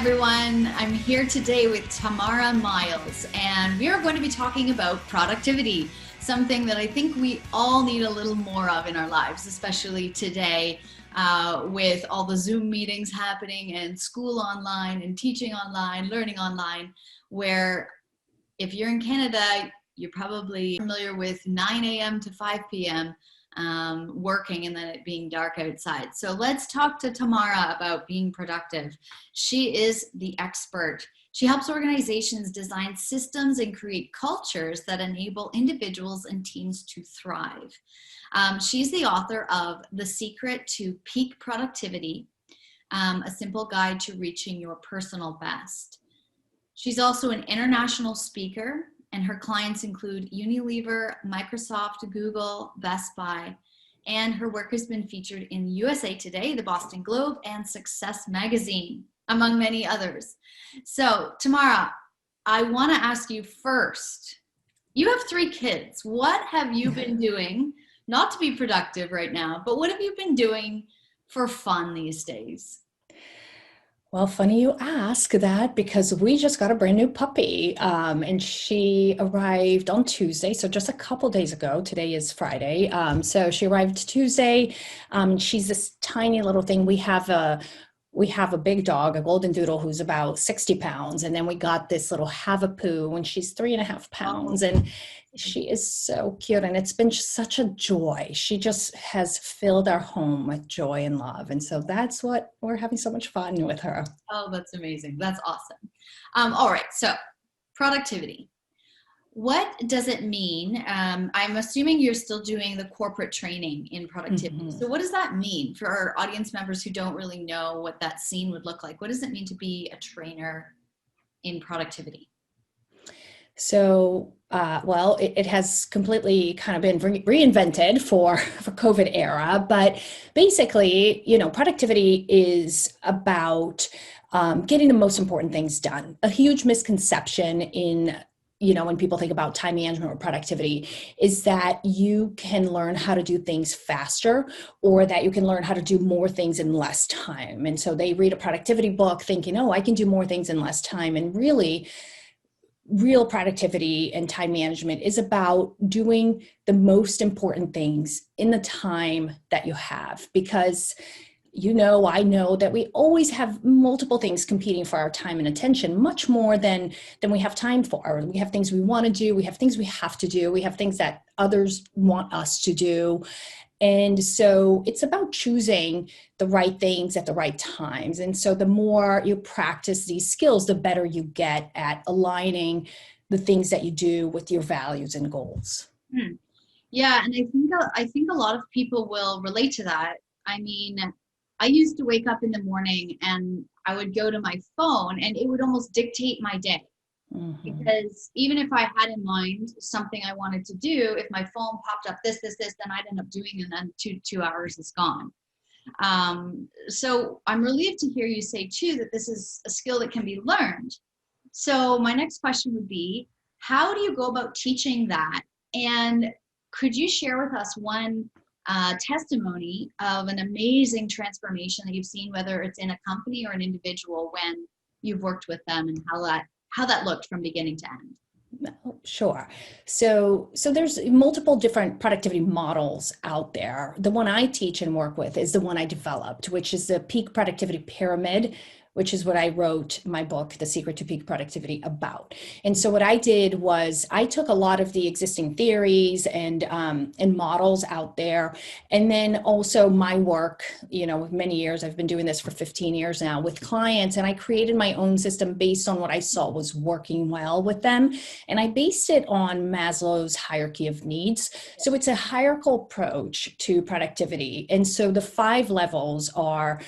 everyone. I'm here today with Tamara Myles, and we are going to be talking about productivity, something that I think we all need a little more of in our lives, especially today with all the Zoom meetings happening and school online and teaching online, learning online, where if you're in Canada, you're probably familiar with 9 a.m. to 5 p.m. Working and then it being dark outside. So let's talk to Tamara about being productive. She is the expert. She helps organizations design systems and create cultures that enable individuals and teams to thrive. She's the author of The Secret to Peak Productivity, a simple guide to reaching your personal best. She's also an international speaker, and her clients include Unilever, Microsoft, Google, Best Buy, and her work has been featured in USA Today, the Boston Globe, and Success Magazine, among many others. So, Tamara, I want to ask you first, you have 3 kids. What have you been doing, not to be productive right now, but what have you been doing for fun these days? Well, funny you ask that because we just got a brand new puppy, and she arrived on Tuesday, so just a couple days ago. Today is Friday, so she arrived Tuesday. She's this tiny little thing. We have a big dog, a golden doodle, who's about 60 pounds, and then we got this little Havapoo, and she's 3.5 pounds, and she is so cute, and it's been such a joy. She just has filled our home with joy and love, and so that's what we're having so much fun with her. Oh, that's amazing. That's awesome. All right, so productivity. What does it mean? I'm assuming you're still doing the corporate training in productivity. Mhm. So what does that mean for our audience members who don't really know what that scene would look like? What does it mean to be a trainer in productivity? So, well, it has completely kind of been reinvented for COVID era, but basically, productivity is about getting the most important things done. A huge misconception when people think about time management or productivity is that you can learn how to do things faster or that you can learn how to do more things in less time. And so they read a productivity book thinking, oh, I can do more things in less time. And really, real productivity and time management is about doing the most important things in the time that you have, because I know that we always have multiple things competing for our time and attention, much more than we have time for. We have things we want to do, we have things we have to do, we have things that others want us to do. And so it's about choosing the right things at the right times. And so the more you practice these skills, the better you get at aligning the things that you do with your values and goals. Yeah, and I think a lot of people will relate to that. I mean, I used to wake up in the morning and I would go to my phone and it would almost dictate my day. Mm-hmm. Because even if I had in mind something I wanted to do, if my phone popped up this, then I'd end up doing it, and then two hours is gone. So I'm relieved to hear you say too that this is a skill that can be learned. So my next question would be, how do you go about teaching that? And could you share with us one testimony of an amazing transformation that you've seen, whether it's in a company or an individual, when you've worked with them, and how that looked from beginning to end? Sure. So there's multiple different productivity models out there. The one I teach and work with is the one I developed, which is the peak productivity pyramid, which is what I wrote my book, The Secret to Peak Productivity, about. And so what I did was I took a lot of the existing theories and models out there, and then also my work, many years, I've been doing this for 15 years now with clients, and I created my own system based on what I saw was working well with them. And I based it on Maslow's hierarchy of needs. So it's a hierarchical approach to productivity. And so the 5 levels are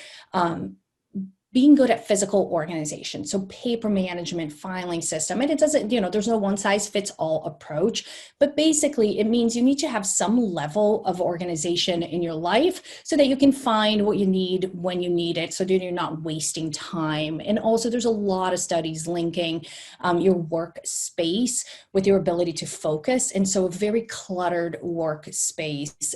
being good at physical organization. So paper management, filing system, and it doesn't, there's no one size fits all approach, but basically it means you need to have some level of organization in your life so that you can find what you need when you need it, so that you're not wasting time. And also there's a lot of studies linking your workspace with your ability to focus. And so a very cluttered workspace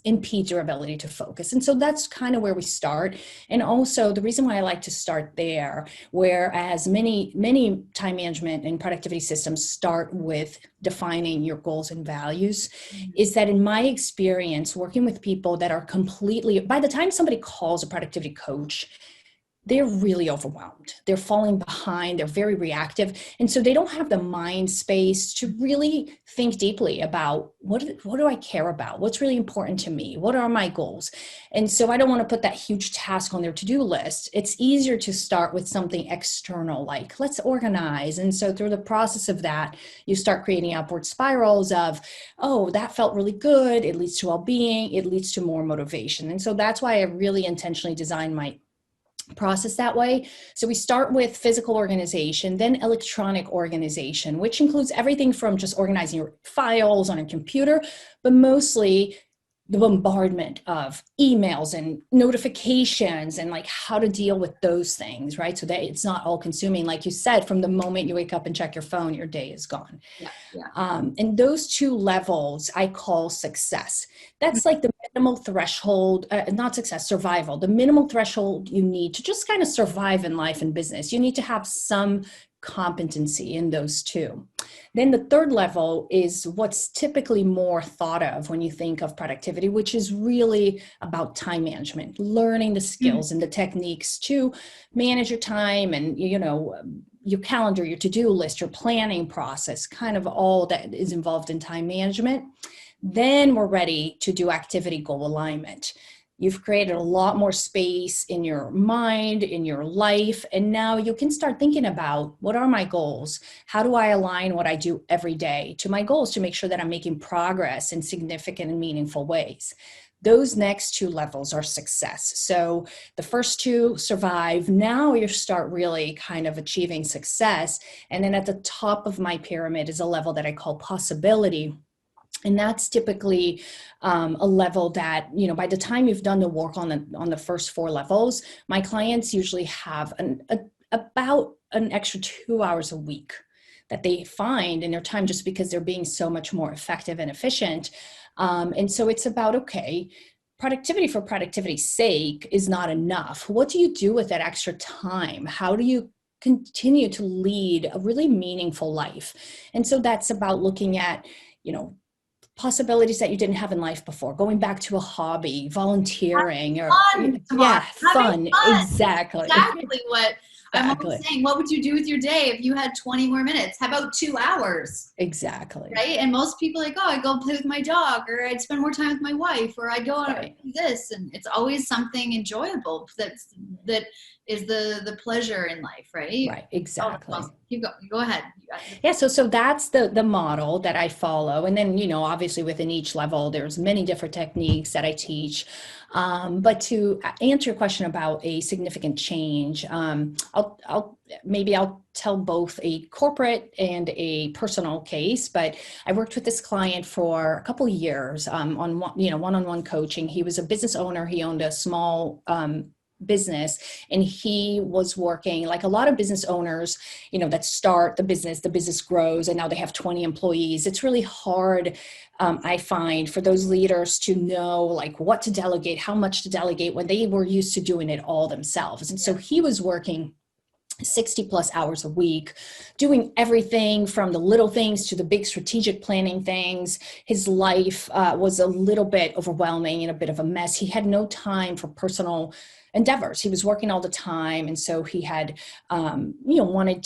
impedes your ability to focus. And so that's kind of where we start. And also the reason why I like like to start there, whereas many time management and productivity systems start with defining your goals and values. Is that in my experience, working with people that are completely, by the time somebody calls a productivity coach, they're really overwhelmed. They're falling behind. They're very reactive. And so they don't have the mind space to really think deeply about what do I care about? What's really important to me? What are my goals? And so I don't want to put that huge task on their to-do list. It's easier to start with something external, like let's organize. And so through the process of that, you start creating upward spirals of, oh, that felt really good. It leads to well-being. It leads to more motivation. And so that's why I really intentionally designed my process that way. So we start with physical organization, then electronic organization, which includes everything from just organizing your files on a computer, but mostly the bombardment of emails and notifications and like how to deal with those things, right? So that it's not all consuming. Like you said, from the moment you wake up and check your phone, your day is gone. And those two levels I call success. That's like the minimal threshold, not success, survival, the minimal threshold you need to just kind of survive in life and business. You need to have some competency in those two. Then the third level is what's typically more thought of when you think of productivity, which is really about time management, learning the skills and the techniques to manage your time and, you know, your calendar, your to-do list, your planning process, kind of all that is involved in time management. Then we're ready to do activity goal alignment. You've created a lot more space in your mind, in your life, and now you can start thinking about what are my goals? How do I align what I do every day to my goals to make sure that I'm making progress in significant and meaningful ways? Those next two levels are success. So the first two survive. Now you start really kind of achieving success. And then at the top of my pyramid is a level that I call possibility. And that's typically a level that, you know, by the time you've done the work on the first four levels, my clients usually have about an extra 2 hours a week that they find in their time just because they're being so much more effective and efficient. And so it's about, okay, productivity for productivity's sake is not enough. What do you do with that extra time? How do you continue to lead a really meaningful life? And so that's about looking at, you know, possibilities that you didn't have in life before, going back to a hobby, volunteering, or fun. Exactly what I'm always saying. What would you do with your day if you had 20 more minutes? How about 2 hours? Exactly. Right. And most people are like, oh, I go play with my dog, or I'd spend more time with my wife, or I'd go on this. And it's always something enjoyable that is the pleasure in life, right? Right. Exactly. Oh, go ahead. Yeah. So that's the model that I follow. And then, you know, obviously within each level, there's many different techniques that I teach. But to answer your question about a significant change, I'll tell both a corporate and a personal case, but I worked with this client for a couple of years on one-on-one coaching. He was a business owner. He owned a small business, and he was working like a lot of business owners, you know, that start the business grows, and now they have 20 employees. It's really hard, I find, for those leaders to know like what to delegate, how much to delegate when they were used to doing it all themselves. And so he was working 60 plus hours a week, doing everything from the little things to the big strategic planning things. His life was a little bit overwhelming and a bit of a mess. He had no time for personal endeavors. He was working all the time. And so he had, wanted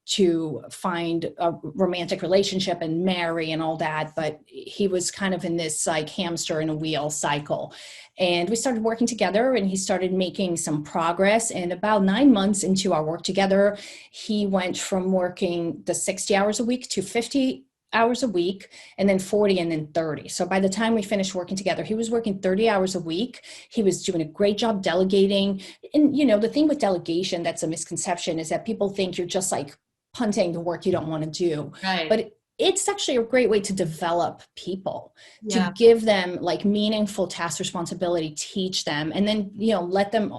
to find a romantic relationship and marry and all that. But he was kind of in this like hamster in a wheel cycle. And we started working together, and he started making some progress. And about 9 months into our work together, he went from working the 60 hours a week to 50 hours a week, and then 40, and then 30. So by the time we finished working together, he was working 30 hours a week. He was doing a great job delegating. And, you know, the thing with delegation that's a misconception is that people think you're just like punting the work you don't want to do. Right. But it's actually a great way to develop people, to give them like meaningful task responsibility, teach them, and then, you know, let them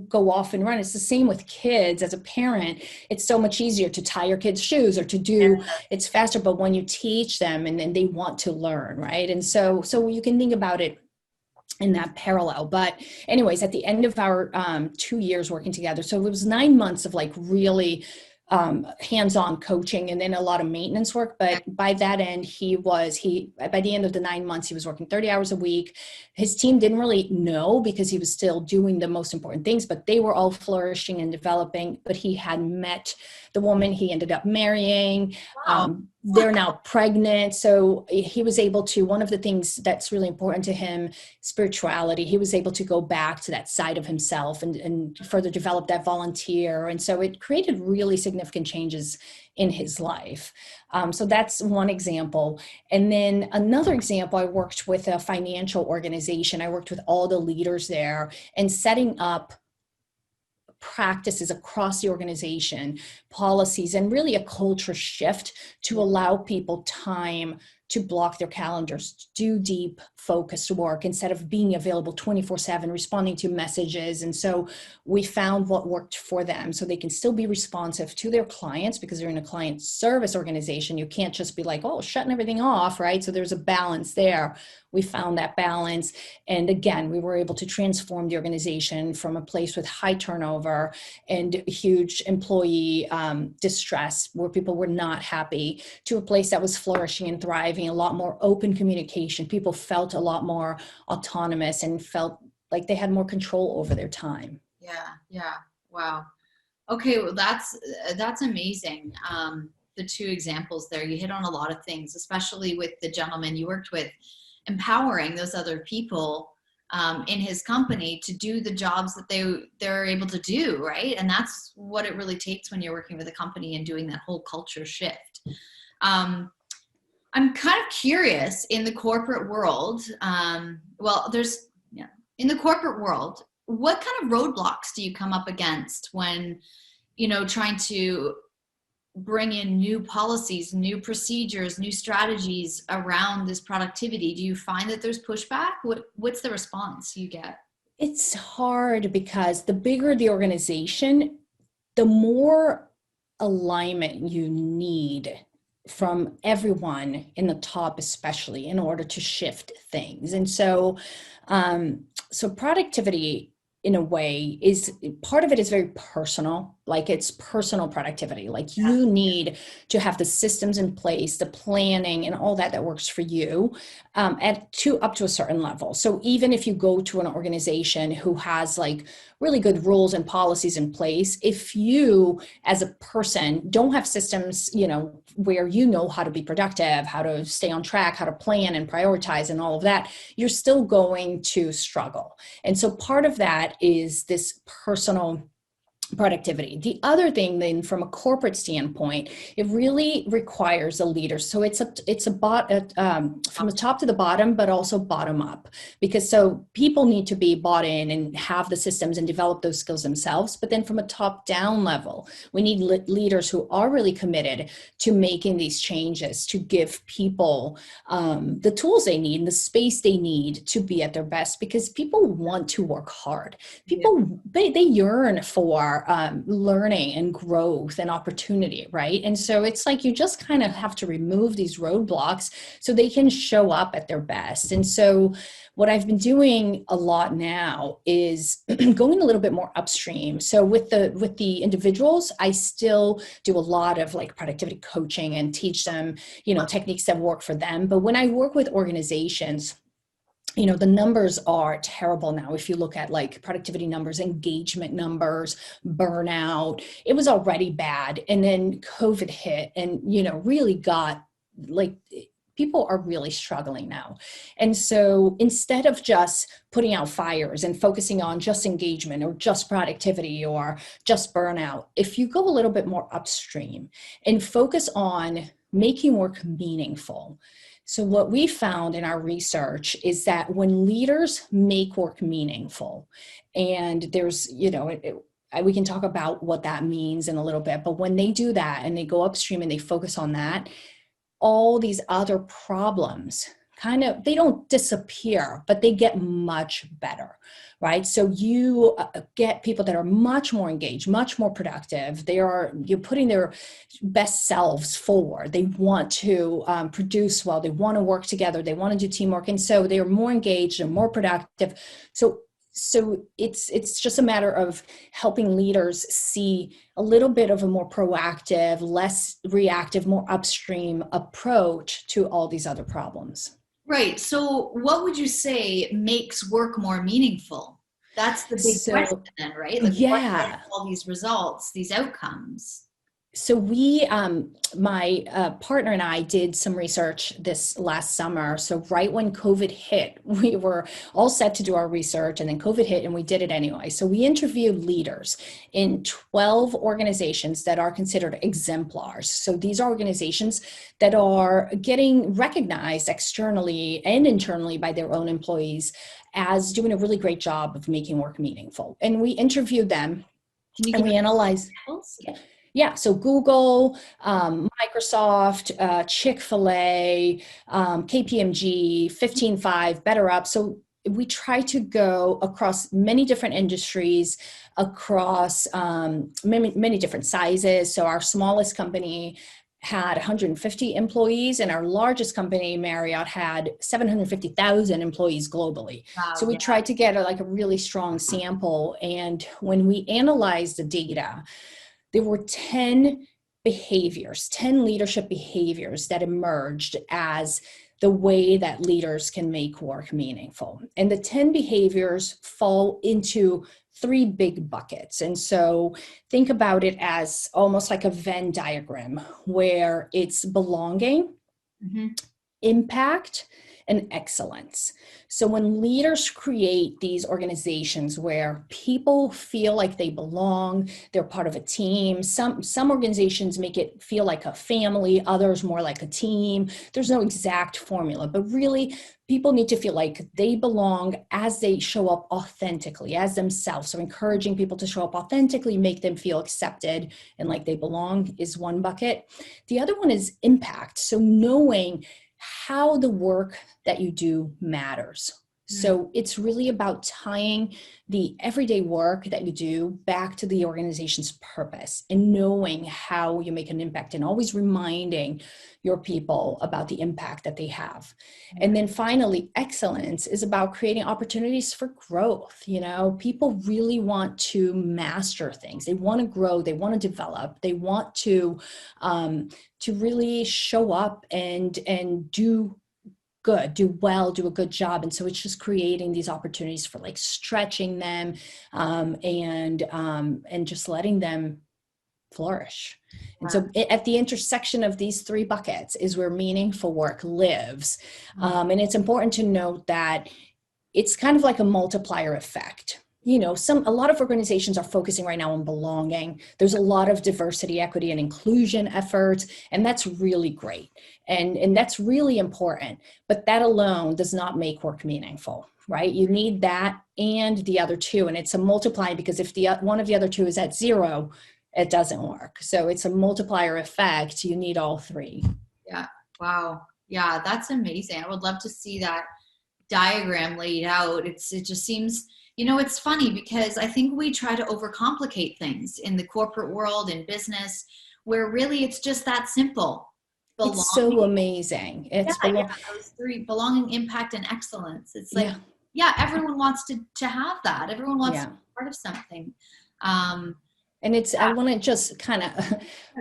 go off and run. It's the same with kids. As a parent, it's so much easier to tie your kids' shoes or to do, it's faster. But when you teach them, and then they want to learn, right? And so you can think about it in that parallel. But anyways, at the end of our 2 years working together, so it was 9 months of like really hands-on coaching and then a lot of maintenance work. But by that end, by the end of the 9 months, he was working 30 hours a week. His team didn't really know because he was still doing the most important things, but they were all flourishing and developing. But he had met the woman he ended up marrying. Wow. They're now pregnant. So he was able to, one of the things that's really important to him, spirituality, he was able to go back to that side of himself and further develop that volunteer. And so it created really significant changes in his life. So that's one example. And then another example, I worked with a financial organization. I worked with all the leaders there and setting up practices across the organization, policies, and really a culture shift to allow people time to block their calendars, do deep focused work instead of being available 24/7, responding to messages. And so we found what worked for them so they can still be responsive to their clients because they're in a client service organization. You can't just be like, oh, shutting everything off, right? So there's a balance there. We found that balance. And again, we were able to transform the organization from a place with high turnover and huge employee distress where people were not happy to a place that was flourishing and thriving, a lot more open communication. People felt a lot more autonomous and felt like they had more control over their time. Yeah. Wow. Okay. Well, that's amazing. The two examples there, you hit on a lot of things, especially with the gentleman you worked with, empowering those other people in his company to do the jobs that they're able to do, right? And that's what it really takes when you're working with a company and doing that whole culture shift. I'm kind of curious in the corporate world. In the corporate world, what kind of roadblocks do you come up against when, trying to bring in new policies, new procedures, new strategies around this productivity? Do you find that there's pushback? What's the response you get? It's hard because the bigger the organization, the more alignment you need from everyone in the top, especially in order to shift things. And so, so productivity in a way is part of it is very personal, like it's personal productivity. Like you need to have the systems in place, the planning and all that works for you up to a certain level. So even if you go to an organization who has like really good rules and policies in place, if you as a person don't have systems, where you know how to be productive, how to stay on track, how to plan and prioritize and all of that, you're still going to struggle. And so part of that is this personal productivity. The other thing then from a corporate standpoint, it really requires a leader. So it's from the top to the bottom, but also bottom up, because so people need to be bought in and have the systems and develop those skills themselves. But then from a top down level, we need leaders who are really committed to making these changes, to give people the tools they need and the space they need to be at their best, because people want to work hard. People, they yearn for learning and growth and opportunity, right? And so it's like you just kind of have to remove these roadblocks so they can show up at their best. And so what I've been doing a lot now is going a little bit more upstream. So with the individuals, I still do a lot of like productivity coaching and teach them, techniques that work for them. But when I work with organizations, the numbers are terrible now. If you look at like productivity numbers, engagement numbers, burnout, it was already bad. And then COVID hit and, really got like, people are really struggling now. And so instead of just putting out fires and focusing on just engagement or just productivity or just burnout, if you go a little bit more upstream and focus on making work meaningful. So what we found in our research is that when leaders make work meaningful, and there's, we can talk about what that means in a little bit, but when they do that and they go upstream and they focus on that, all these other problems they don't disappear, but they get much better, right? So you get people that are much more engaged, much more productive. You're putting their best selves forward. They want to produce well, they want to work together, they want to do teamwork. And so they are more engaged and more productive. So it's just a matter of helping leaders see a little bit of a more proactive, less reactive, more upstream approach to all these other problems. Right. So what would you say makes work more meaningful? That's the big question then, right? Like what Yeah. gets all these results, these outcomes? So my partner and I did some research this last summer. So right when COVID hit, we were all set to do our research, and then COVID hit and we did it anyway. So we interviewed leaders in 12 organizations that are considered exemplars. So these are organizations that are getting recognized externally and internally by their own employees as doing a really great job of making work meaningful. And we interviewed them. Can you and give we analyzed. examples? Yeah, so Google, Microsoft, Chick-fil-A, KPMG, 15.5, BetterUp. So we try to go across many different industries, across many different sizes. So our smallest company had 150 employees, and our largest company, Marriott, had 750,000 employees globally. Wow, So we tried to get a really strong sample. And when we analyzed the data, there were 10 leadership behaviors that emerged as the way that leaders can make work meaningful. And the 10 behaviors fall into 3 big buckets. And so think about it as almost like a Venn diagram, where it's belonging, impact, and excellence. So when leaders create these organizations where people feel like they belong, they're part of a team. Some organizations make it feel like a family, others more like a team. There's no exact formula, but really people need to feel like they belong as they show up authentically as themselves. So encouraging people to show up authentically, make them feel accepted and like they belong is one bucket. The other one is impact. So knowing how the work that you do matters. So it's really about tying the everyday work that you do back to the organization's purpose and knowing how you make an impact and always reminding your people about the impact that they have. And then finally, excellence is about creating opportunities for growth. People really want to master things. They want to grow, they want to develop, they want to really show up and do good, do well, do a good job. And so it's just creating these opportunities for stretching them and just letting them flourish. And so at the intersection of these 3 buckets is where meaningful work lives. And it's important to note that it's kind of like a multiplier effect. A lot of organizations are focusing right now on belonging. There's a lot of diversity, equity, and inclusion efforts, and that's really great. And that's really important, but that alone does not make work meaningful, right? You need that and the other 2, and it's a multiplying, because if one of the other 2 is at 0, it doesn't work. So it's a multiplier effect. You need all 3. Yeah. Wow. Yeah, that's amazing. I would love to see that diagram laid out. It just seems, it's funny because I think we try to overcomplicate things in the corporate world, in business, where really it's just that simple. Belonging. It's so amazing. It's those 3: belonging, impact, and excellence. It's like, everyone wants to have that. Everyone wants to be part of something. And I want to just kind of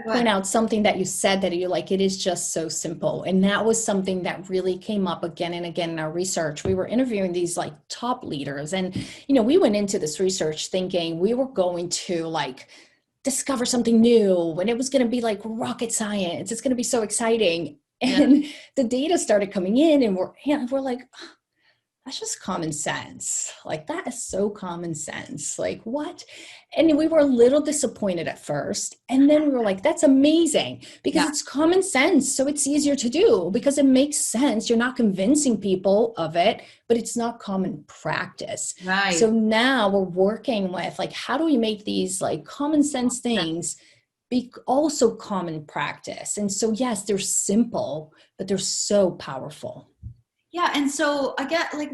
point out something that you said that you're like, it is just so simple. And that was something that really came up again and again in our research. We were interviewing these top leaders, and, we went into this research thinking we were going to discover something new, and it was going to be like rocket science. It's going to be so exciting. And the data started coming in, and we're like, that's just common sense. That is so common sense. What? And we were a little disappointed at first. And then we were like, that's amazing, because it's common sense. So it's easier to do because it makes sense. You're not convincing people of it, but it's not common practice. Right. So now we're working with how do we make these common sense things be also common practice? And so, yes, they're simple, but they're so powerful. Yeah. And so I get like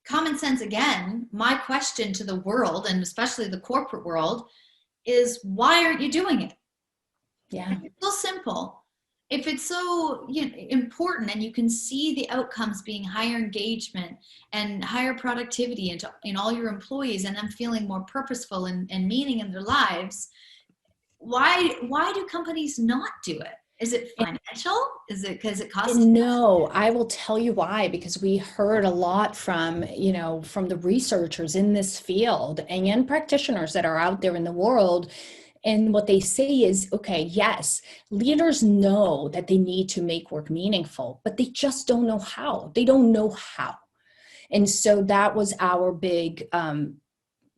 common sense again. My question to the world, and especially the corporate world, is why aren't you doing it? Yeah. It's so simple. If it's so, important, and you can see the outcomes being higher engagement and higher productivity in all your employees, and them feeling more purposeful and meaning in their lives, why do companies not do it? Is it financial? Is it because it costs? No, I will tell you why, because we heard a lot from, from the researchers in this field and practitioners that are out there in the world. And what they say is, okay, yes, leaders know that they need to make work meaningful, but they just don't know how. They don't know how. And so that was our big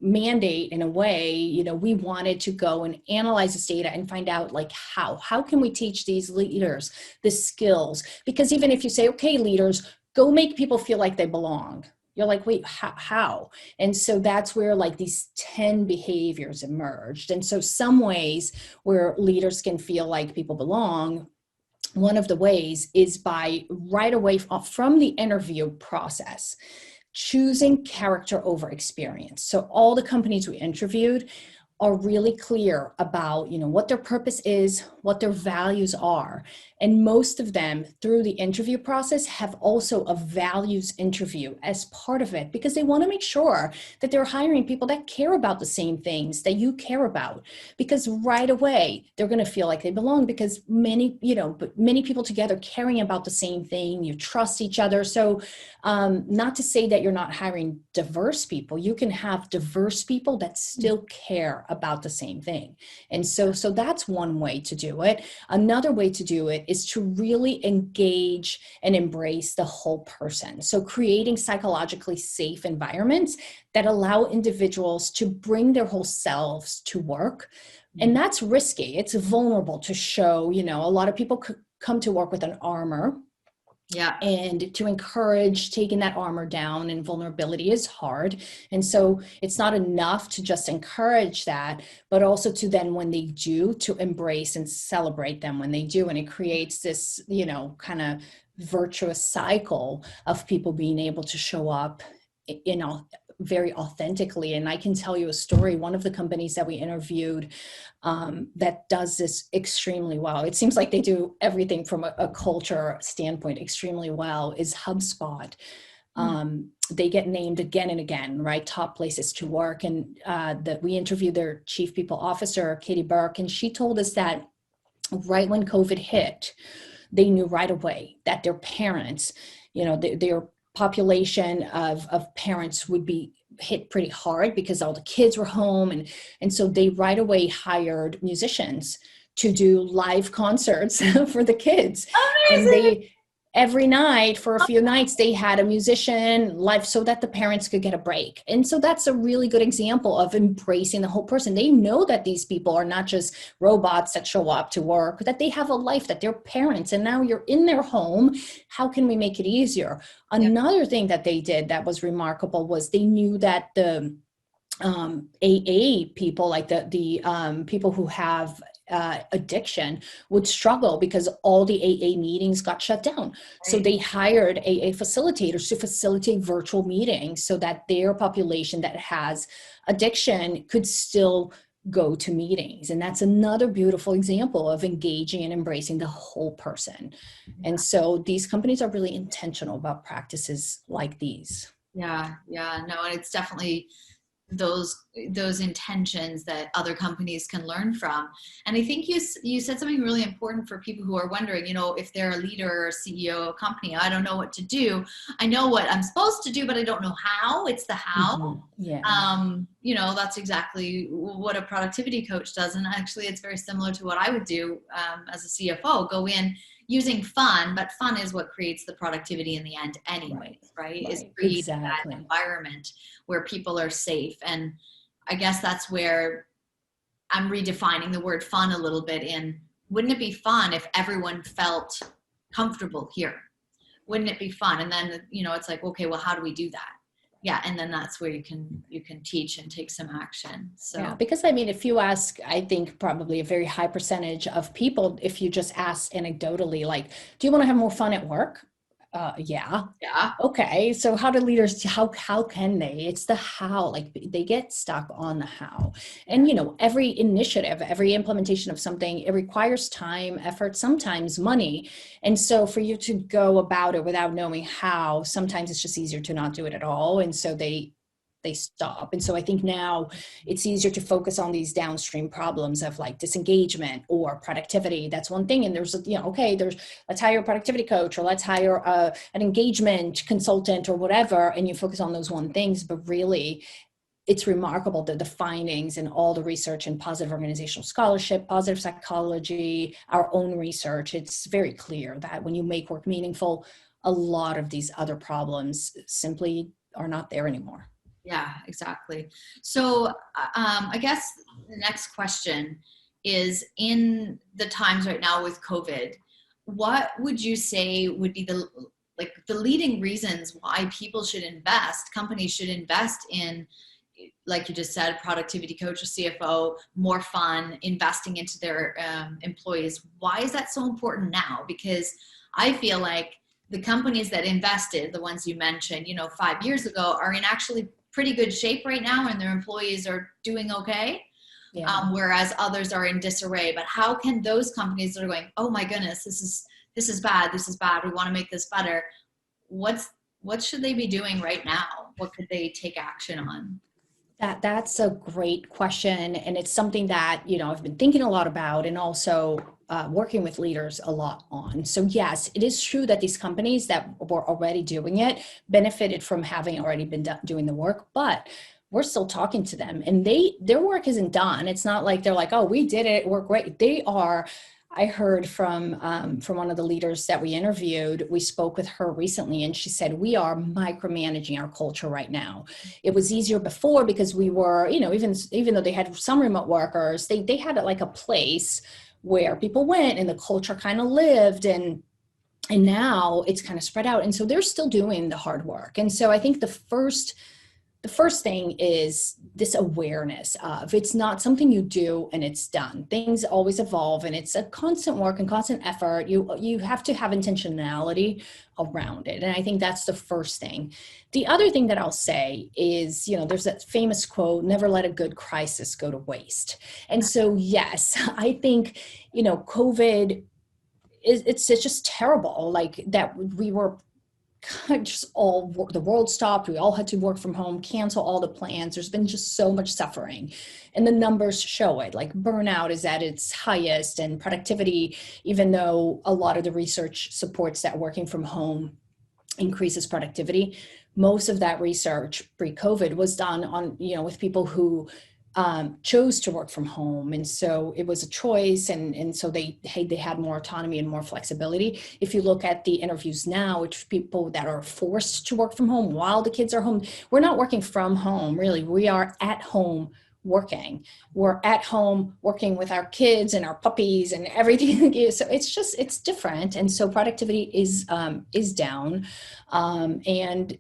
mandate in a way. We wanted to go and analyze this data and find out, like, how can we teach these leaders the skills? Because even if you say, okay, leaders, go make people feel like they belong, you're like, wait, how? And so that's where like these 10 behaviors emerged. And so some ways where leaders can feel like people belong, one of the ways is by right away from the interview process, choosing character over experience. So all the companies we interviewed are really clear about, what their purpose is, what their values are. And most of them through the interview process have also a values interview as part of it, because they want to make sure that they're hiring people that care about the same things that you care about, because right away they're going to feel like they belong, because many people together caring about the same thing, you trust each other. So not to say that you're not hiring diverse people, you can have diverse people that still care about the same thing. And so that's one way to do it. Another way to do it is to really engage and embrace the whole person. So creating psychologically safe environments that allow individuals to bring their whole selves to work. And that's risky. It's vulnerable to show, a lot of people come to work with an armor. Yeah. And to encourage taking that armor down, and vulnerability is hard. And so it's not enough to just encourage that, but also to then, when they do, to embrace and celebrate them when they do. And it creates this, kind of virtuous cycle of people being able to show up, very authentically. And I can tell you a story. One of the companies that we interviewed that does this extremely well, it seems like they do everything from a culture standpoint extremely well, is Hubspot. They get named again and again, right? Top places to work. And that we interviewed their chief people officer, Katie Burke, and she told us that right when COVID hit, they knew right away that their parents, their population of parents would be hit pretty hard because all the kids were home. And so they right away hired musicians to do live concerts for the kids. Amazing. And every night for a few nights, they had a musician live so that the parents could get a break. And so that's a really good example of embracing the whole person. They know that these people are not just robots that show up to work, that they have a life, that they're parents, and now you're in their home. How can we make it easier? Another thing that they did that was remarkable was they knew that the AA people, like the people who have addiction, would struggle because all the AA meetings got shut down. Right. So they hired AA facilitators to facilitate virtual meetings so that their population that has addiction could still go to meetings. And that's another beautiful example of engaging and embracing the whole person. And so these companies are really intentional about practices like these. Yeah. No, and it's definitely those intentions that other companies can learn from. And I think you said something really important for people who are wondering, if they're a leader or CEO of a company, I don't know what to do. I know what I'm supposed to do, but I don't know how. It's the how. Mm-hmm. Yeah. That's exactly what a productivity coach does. And actually it's very similar to what I would do as a CFO, go in using fun, but fun is what creates the productivity in the end anyways, right? Is creating that environment where people are safe. And I guess that's where I'm redefining the word fun a little bit in, wouldn't it be fun if everyone felt comfortable here? Wouldn't it be fun? And then, it's like, okay, well, how do we do that? Yeah. And then that's where you can teach and take some action. So, yeah, because if you ask, I think probably a very high percentage of people, if you just ask anecdotally, like, do you want to have more fun at work? Yeah. Yeah. Okay. So how do leaders, how can they? It's the how, like they get stuck on the how. Yeah. And, every initiative, every implementation of something, it requires time, effort, sometimes money. And so for you to go about it without knowing how, sometimes it's just easier to not do it at all. And so they stop. And so I think now it's easier to focus on these downstream problems of like disengagement or productivity. That's one thing. And there's, okay, let's hire a productivity coach, or let's hire an engagement consultant or whatever. And you focus on those one things, but really it's remarkable that the findings and all the research in positive organizational scholarship, positive psychology, our own research, it's very clear that when you make work meaningful, a lot of these other problems simply are not there anymore. Yeah, exactly. So I guess the next question is, in the times right now with COVID, what would you say would be the leading reasons why people should invest, companies should invest in, like you just said, productivity coach or CFO, more fun, investing into their employees? Why is that so important now? Because I feel like the companies that invested, the ones you mentioned, 5 years ago, are in actually pretty good shape right now, and their employees are doing okay. Yeah. Whereas others are in disarray. But how can those companies that are going, oh my goodness, this is bad, we want to make this better, what should they be doing right now? What could they take action on? That's a great question. And it's something that, I've been thinking a lot about, and also working with leaders a lot on. So yes, it is true that these companies that were already doing it benefited from having already been doing the work, but we're still talking to them, and their work isn't done. It's not like they're like, oh, we did it, we're great. They are. I heard from one of the leaders that we interviewed. We spoke with her recently, and she said, we are micromanaging our culture right now. It was easier before because we were, even though they had some remote workers, they had like a place where people went and the culture kind of lived, and now it's kind of spread out. And so they're still doing the hard work. And so I think the first thing is this awareness of, it's not something you do and it's done. Things always evolve, and it's a constant work and constant effort. You have to have intentionality around it. And I think that's the first thing. The other thing that I'll say is, there's that famous quote, never let a good crisis go to waste. And so, yes, I think, COVID it's just terrible, like that we were just the world stopped. We all had to work from home, cancel all the plans. There's been just so much suffering, and the numbers show it. Like burnout is at its highest, and productivity, even though a lot of the research supports that working from home increases productivity, most of that research pre-COVID was done on, with people who chose to work from home. And so it was a choice. And so they had more autonomy and more flexibility. If you look at the interviews now, which people that are forced to work from home while the kids are home, we're not working from home, really. We are at home working. We're at home working with our kids and our puppies and everything. So it's different. And so productivity is down. And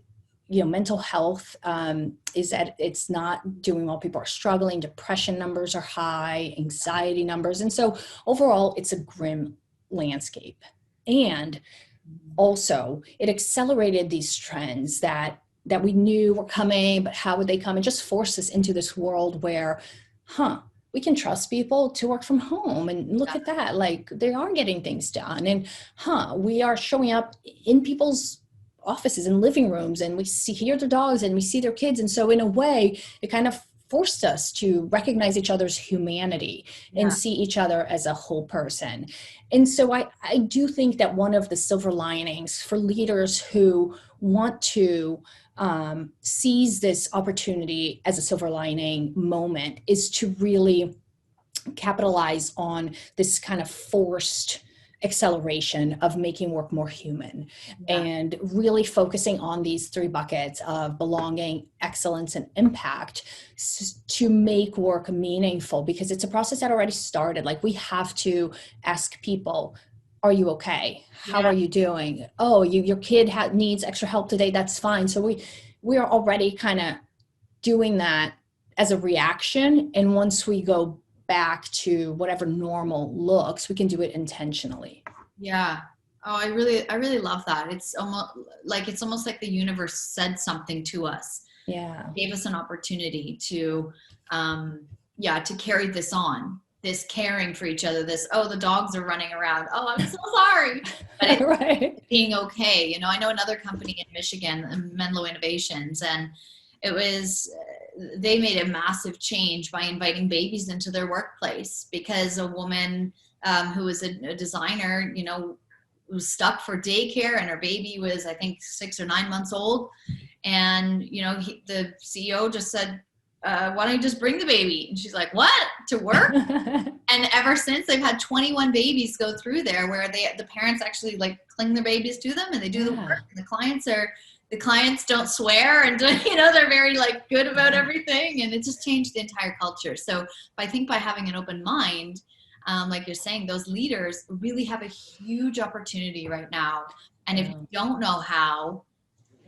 mental health is that it's not doing well. People are struggling. Depression numbers are high, anxiety numbers. And so overall, it's a grim landscape. And also, it accelerated these trends that we knew were coming, but how would they come? And just forced us into this world where, we can trust people to work from home, and look at that. Like, they are getting things done. And we are showing up in people's offices and living rooms, and we hear their dogs and we see their kids. And so in a way, it kind of forced us to recognize each other's humanity and see each other as a whole person. And so I do think that one of the silver linings for leaders who want to seize this opportunity as a silver lining moment is to really capitalize on this kind of forced acceleration of making work more human, and really focusing on these three buckets of belonging, excellence, and impact to make work meaningful, because it's a process that already started. Like, we have to ask people, are you okay? How are you doing? Oh, your kid needs extra help today. That's fine. So we are already kind of doing that as a reaction. And once we go back to whatever normal looks, we can do it intentionally. Yeah. Oh, I really love that. It's almost like the universe said something to us, Yeah. gave us an opportunity to, yeah, to carry this on, this caring for each other, this, oh, the dogs are running around. Oh, I'm so sorry. But it's Right. being okay. You know, I know another company in Michigan, Menlo Innovations, and it was, they made a massive change by inviting babies into their workplace because a woman who was a designer, you know, was stuck for daycare and her baby was, I think, 6 or 9 months old. And, you know, the CEO just said, why don't you just bring the baby? And she's like, what? To work? And ever since, they've had 21 babies go through there where the parents actually like cling their babies to them and they do the Yeah. work. And the clients don't swear and you know, they're very like good about everything, and it just changed the entire culture. So I think by having an open mind, like you're saying, those leaders really have a huge opportunity right now. And if you don't know how,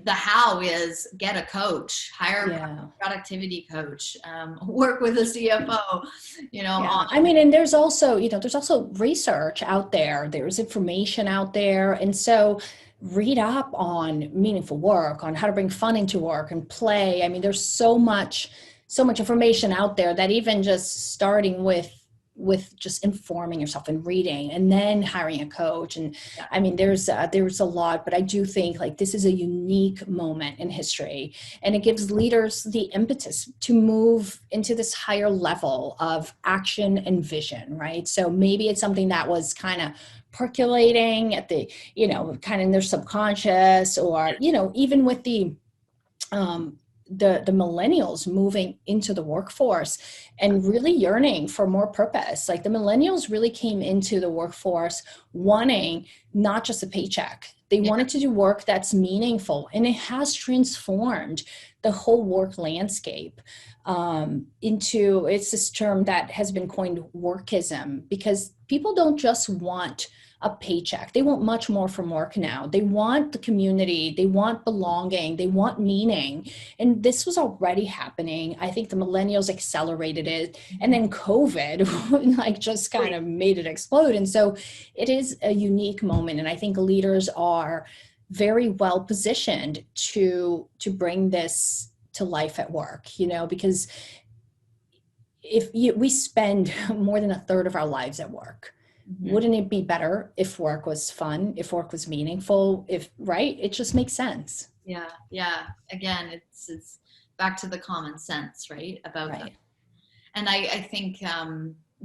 the how is get a coach, hire a productivity coach, work with a CFO, you know. Yeah. I mean, and there's also, you know, there's also research out there, there's information out there. And so read up on meaningful work, on how to bring fun into work and play. I mean, there's so much information out there that even just starting with just informing yourself and reading and then hiring a coach. And I mean, there's a lot, but I do think like this is a unique moment in history, and it gives leaders the impetus to move into this higher level of action and vision, right? So maybe it's something that was kind of percolating at the, you know, kind of in their subconscious, or, you know, even with the millennials moving into the workforce and really yearning for more purpose. Like the millennials really came into the workforce wanting not just a paycheck. They wanted to do work that's meaningful, and it has transformed the whole work landscape into, it's this term that has been coined workism, because people don't just want a paycheck. They want much more from work now. They want the community. They want belonging. They want meaning. And this was already happening. I think the millennials accelerated it. And then COVID like just kind of made it explode. And so it is a unique moment. And I think leaders are very well positioned to bring this to life at work, you know, because we spend more than a third of our lives at work. Wouldn't it be better if work was fun, if work was meaningful, right? It just makes sense. Yeah. Yeah. Again, it's back to the common sense, right? About that. And I think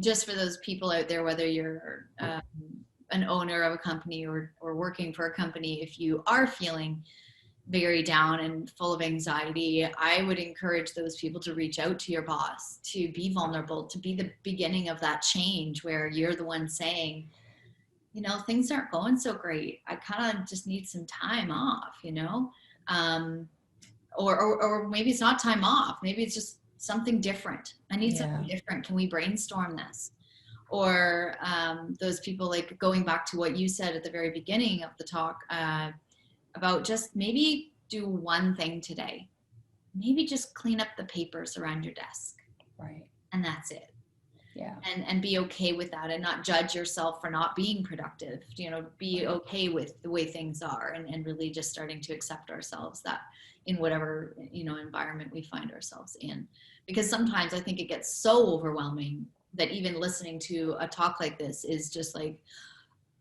just for those people out there, whether you're an owner of a company or working for a company, if you are feeling very down and full of anxiety, I would encourage those people to reach out to your boss, to be vulnerable, to be the beginning of that change where you're the one saying, you know, things aren't going so great. I kind of just need some time off, you know, or maybe it's not time off. Maybe it's just something different. I need something different. Can we brainstorm this? Or those people, like going back to what you said at the very beginning of the talk, about just maybe do one thing today. Maybe just clean up the papers around your desk. Right. And that's it. Yeah. And be okay with that, and not judge yourself for not being productive. You know, be okay with the way things are, and really just starting to accept ourselves that in whatever, you know, environment we find ourselves in. Because sometimes I think it gets so overwhelming that even listening to a talk like this is just like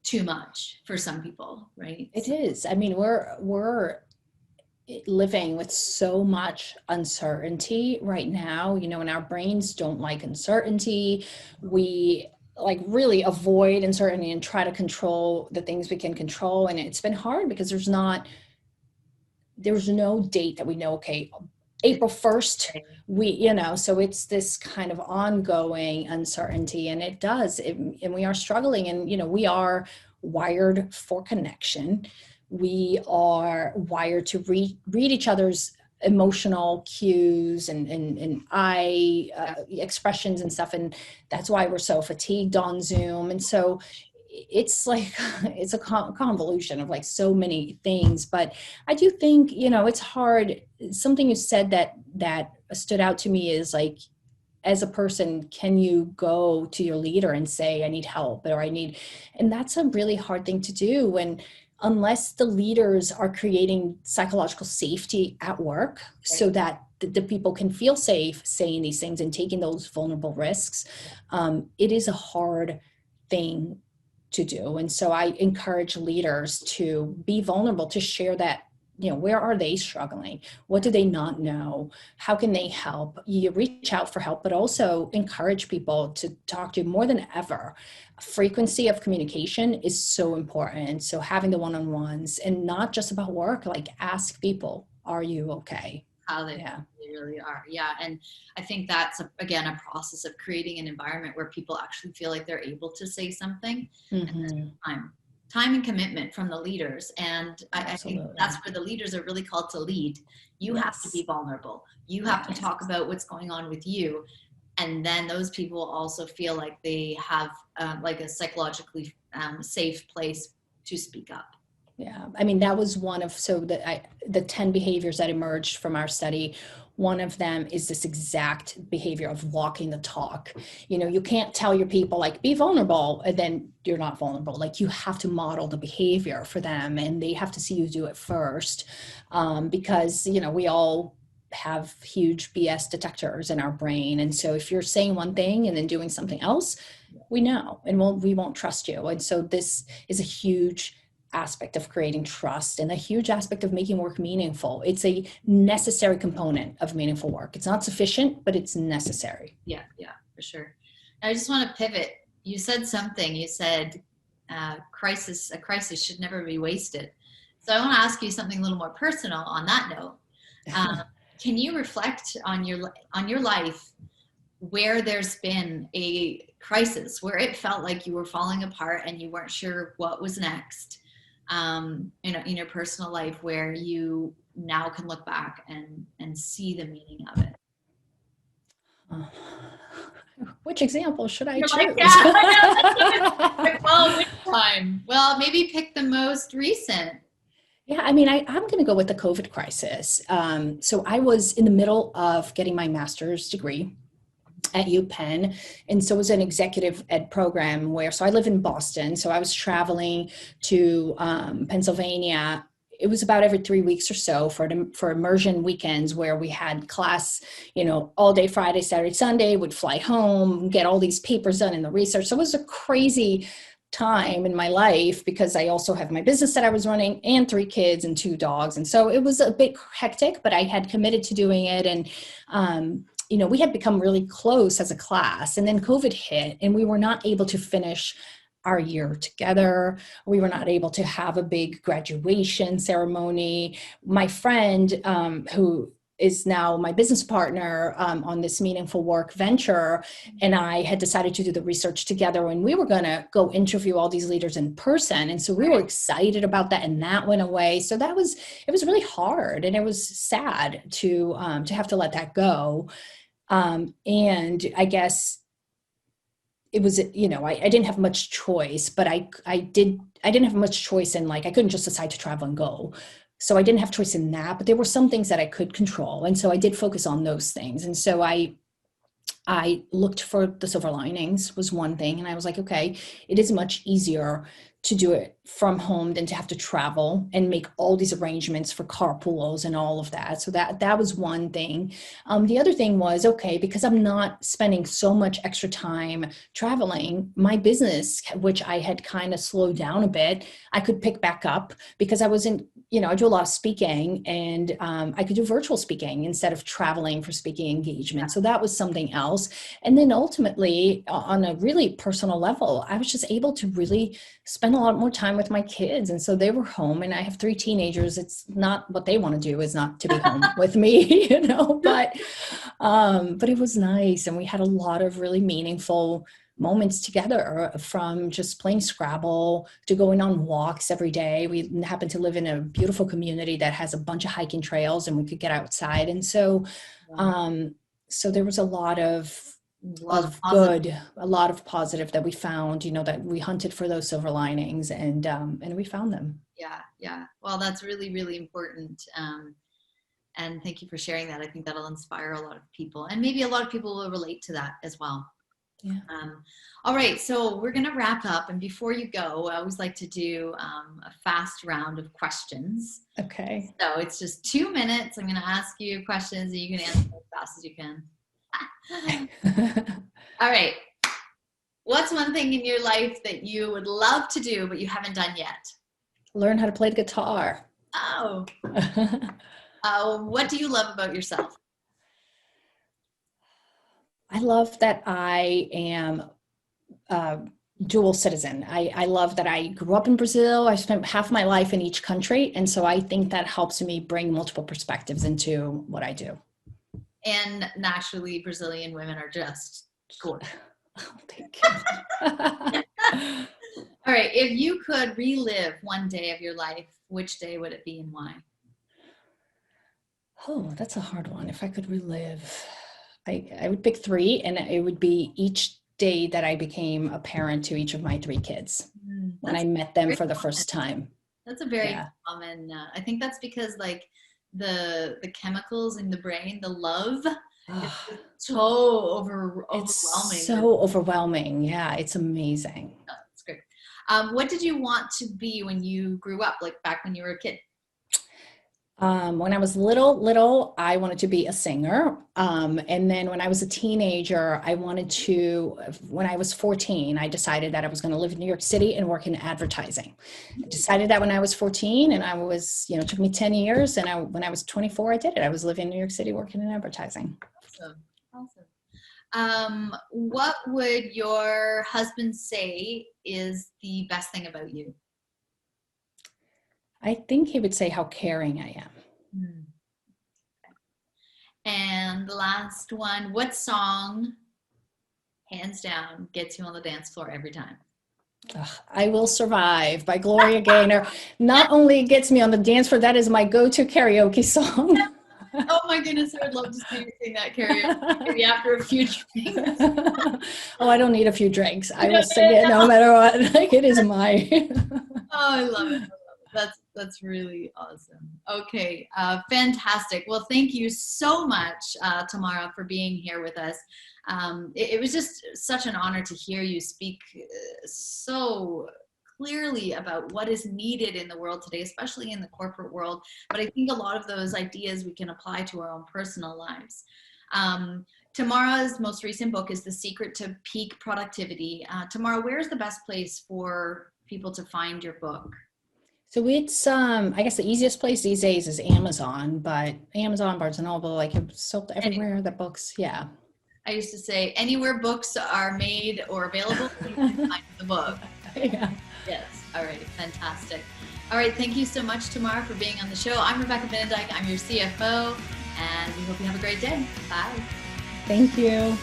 too much for some people, right? It is. I mean, we're living with so much uncertainty right now, you know, and our brains don't like uncertainty. We like really avoid uncertainty and try to control the things we can control. And it's been hard because there's no date that we know, okay, April 1st, you know, so it's this kind of ongoing uncertainty, and and we are struggling, and, you know, we are wired for connection. We are wired to read each other's emotional cues and eye expressions and stuff. And that's why we're so fatigued on Zoom. And so it's like, it's a convolution of like so many things. But I do think, you know, it's hard. Something you said that stood out to me is like, as a person, can you go to your leader and say, I need help, or and that's a really hard thing to do when, unless the leaders are creating psychological safety at work so that the people can feel safe saying these things and taking those vulnerable risks, it is a hard thing to do. And so I encourage leaders to be vulnerable, to share that, where are they struggling? What do they not know? How can they help? You reach out for help, but also encourage people to talk to you more than ever. Frequency of communication is so important. So having the one-on-ones, and not just about work, like ask people, are you okay? How they really are. Yeah. And I think that's, again, a process of creating an environment where people actually feel like they're able to say something. And time and commitment from the leaders. And I think that's where the leaders are really called to lead. You have to be vulnerable. You have to talk about what's going on with you. And then those people also feel like they have like a psychologically safe place to speak up. Yeah, I mean, that was one of, the 10 behaviors that emerged from our study. One of them is this exact behavior of walking the talk. You can't tell your people, like, be vulnerable, and then you're not vulnerable. Like, you have to model the behavior for them, and they have to see you do it first, because, we all have huge BS detectors in our brain. And so if you're saying one thing and then doing something else, we know, and we won't trust you. And so this is a huge aspect of creating trust, and a huge aspect of making work meaningful. It's a necessary component of meaningful work. It's not sufficient, but it's necessary. Yeah, for sure. I just want to pivot. You said something. You said a crisis should never be wasted. So I want to ask you something a little more personal on that note. Can you reflect on your life where there's been a crisis, where it felt like you were falling apart and you weren't sure what was next? In your personal life, where you now can look back and see the meaning of it? Which example should I choose? Well, which time? Well, maybe pick the most recent. Yeah, I mean, I'm going to go with the COVID crisis. So I was in the middle of getting my master's degree at UPenn. And so it was an executive ed program so I live in Boston. So I was traveling to Pennsylvania. It was about every 3 weeks or so for immersion weekends, where we had class, all day, Friday, Saturday, Sunday, would fly home, get all these papers done in the research. So it was a crazy time in my life, because I also have my business that I was running and 3 kids and 2 dogs. And so it was a bit hectic, but I had committed to doing it. And, we had become really close as a class, and then COVID hit, and we were not able to finish our year together. We were not able to have a big graduation ceremony. My friend, who is now my business partner on this meaningful work venture, and I had decided to do the research together, and we were going to go interview all these leaders in person. And so we were excited about that, and that went away. So it was really hard, and it was sad to have to let that go. And I guess it was, I didn't have much choice, but I didn't have much choice in, like, I couldn't just decide to travel and go. So I didn't have choice in that, but there were some things that I could control. And so I did focus on those things. And so I looked for the silver linings was one thing. And I was like, okay, it is much easier to do it from home than to have to travel and make all these arrangements for carpools and all of that. So that was one thing. The other thing was, okay, because I'm not spending so much extra time traveling, my business, which I had kind of slowed down a bit, I could pick back up, because I wasn't, I do a lot of speaking, and I could do virtual speaking instead of traveling for speaking engagement. So that was something else. And then ultimately, on a really personal level, I was just able to really spend a lot more time with my kids. And so they were home, and I have 3 teenagers. It's not what they want to do, is not to be home with me, but it was nice. And we had a lot of really meaningful moments together, from just playing Scrabble to going on walks every day. We happen to live in a beautiful community that has a bunch of hiking trails, and we could get outside. And so, so there was a lot of positive that we found, that we hunted for those silver linings, and we found them. Yeah. Well, that's really, really important. And thank you for sharing that. I think that'll inspire a lot of people, and maybe a lot of people will relate to that as well. Yeah. All right, so we're going to wrap up. And before you go, I always like to do a fast round of questions. Okay. So it's just 2 minutes. I'm going to ask you questions and you can answer as fast as you can. All right. What's one thing in your life that you would love to do, but you haven't done yet? Learn how to play the guitar. Oh. What do you love about yourself? I love that I am dual citizen. I love that I grew up in Brazil. I spent half my life in each country. And so I think that helps me bring multiple perspectives into what I do. And naturally, Brazilian women are just gorgeous. Oh, thank you. All right. If you could relive one day of your life, which day would it be and why? Oh, that's a hard one. If I could relive, I would pick 3, and it would be each day that I became a parent to each of my 3 kids, when I met them for the first time. That's a very common, I think that's because like the chemicals in the brain, the love, it's so overwhelming. It's so overwhelming. Yeah, it's amazing. Oh, that's great. What did you want to be when you grew up, like back when you were a kid? When I was little, I wanted to be a singer. And then when I was a teenager, when I was 14, I decided that I was going to live in New York City and work in advertising. I decided that when I was 14, and I was, it took me 10 years. And when I was 24, I did it. I was living in New York City working in advertising. Awesome. What would your husband say is the best thing about you? I think he would say how caring I am. And the last one, what song, hands down, gets you on the dance floor every time? I Will Survive by Gloria Gaynor. Not only gets me on the dance floor, that is my go-to karaoke song. Oh my goodness, I would love to see you sing that karaoke, maybe after a few drinks. Oh, I don't need a few drinks. I will sing it no matter what. Like, it is my... I love it. That's really awesome. Okay, fantastic. Well, thank you so much, Tamara, for being here with us. It was just such an honor to hear you speak so clearly about what is needed in the world today, especially in the corporate world. But I think a lot of those ideas we can apply to our own personal lives. Tamara's most recent book is The Secret to Peak Productivity. Tamara, where's the best place for people to find your book? So it's, I guess the easiest place these days is Amazon, but Amazon, Barnes & Noble, like it's sold everywhere, the books, yeah. I used to say, anywhere books are made or available, you can find the book. Yeah. Yes, all right, fantastic. All right, thank you so much, Tamara, for being on the show. I'm Rebecca Benedike, I'm your CFO, and we hope you have a great day. Bye. Thank you.